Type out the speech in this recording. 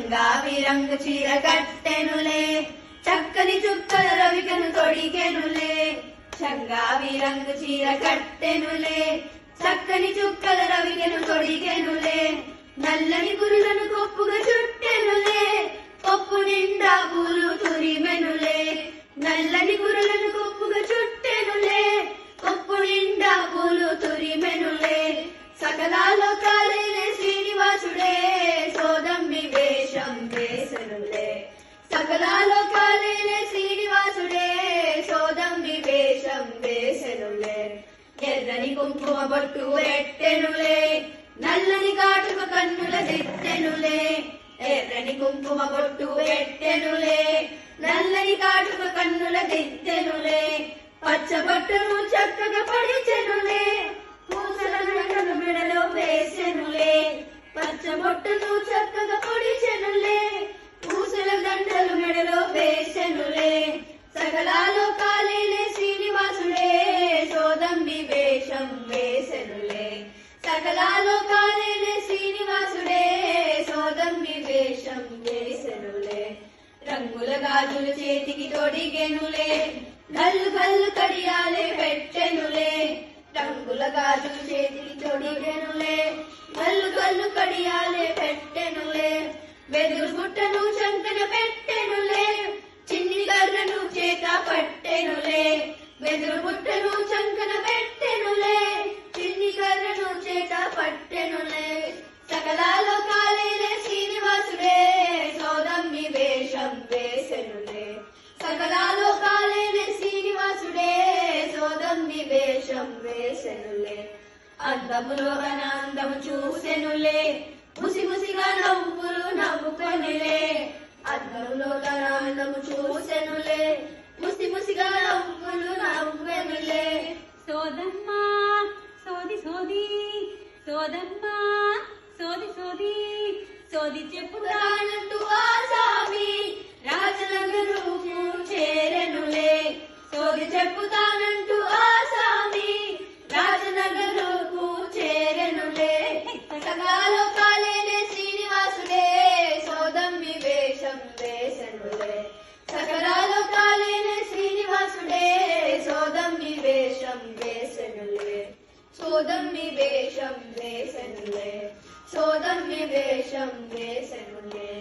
చంగావి రంగు చీర కట్టెనులే చక్కని చుక్కల రవికను తొడిగెనులే చంగావి రంగు చీర కట్టెనులే చక్కని చుక్కల రవికను తొడిగెనులే నల్లని గురులను కొప్పుగా చుట్టెనులే కొప్పు నిండా పూలు తురిమెనులే నల్లని గురులను కొప్పుగా చుట్టెనులే కొప్పు నిండా పూలు తురిమెనులే సకల లోకాలైన శ్రీనివాసుడే సోదమ్మి వేషం వేసెనులే సకల లోకాలైన శ్రీనివాసుడే సోదమ్మి వేషం వేసెనులే ఎర్రని కుంకుమ బొట్టు పెట్టెనులే నల్లని కాటుక కన్నుల దిత్తెనులే ఎర్రని కుంకుమ బొట్టు పెట్టెనులే నల్లని కాటుక కన్నుల దిత్తెనులే పచ్చ బొట్టును చక్కగా పడిచెనులే పూసల దండలు మెడలో వేసెనులే పచ్చ బొట్టును చక్కగా పొడిచెనులే పూసల దండలు మెడలో వేసెనులే సకల లోకాలైన శ్రీనివాసుడే సోదమ్మి వేషం వేసెనులే సకల లోకాలైన శ్రీనివాసుడే సోదమ్మి వేషం వేసెనులే రంగుల గాజులు చేతికి తొడిగెనులే కల్లు కల్లు కడియాలే పెట్టెనులే రంగుల గాజులు చేతికి తొడిగెనులే కల్లు కల్లు కడియాలే పెట్టెనులే వెదురు బుట్టను చంకన పెట్టెనులే చిన్ని కర్రను చేత పట్టెనులే వెదురు బుట్టను చంకన పెట్టెనులే చిన్ని కర్రను చేత పట్టెనులే సకల లోకాలైన శ్రీనివాసుడే సోదమ్మి వేషం వేసెనులే సకల లోకాలైన శ్రీనివాసుడే సోదమ్మి వేషం వేసెనులే అందములో అనందము చూసెనులే ముసి ముసిగా నవ్వులు నవ్వుకొనిలే అందములో అనందము చూసెనులే ముసి ముసిగా నవ్వులు నవ్వెనులే సోదమ్మా సోది సోది సోదమ్మా సోది సోది సోది చెప్పుతానంటూ ఆ స్వామి రాజనగరుకు చేరెనులే సోది చెప్పుతానంటూ ఆ స్వామి రాజనగరుకు చేరెనులే సకల లోకాలైన శ్రీనివాసుడే సోదమ్మి వేషం వేసెనులే సకల లోకాలైన శ్రీనివాసుడే సోదమ్మి వేషం వేసెనులే సోదమ్మి వేషం వేసెనులే సోదమ్మి వేషం వేసెనులే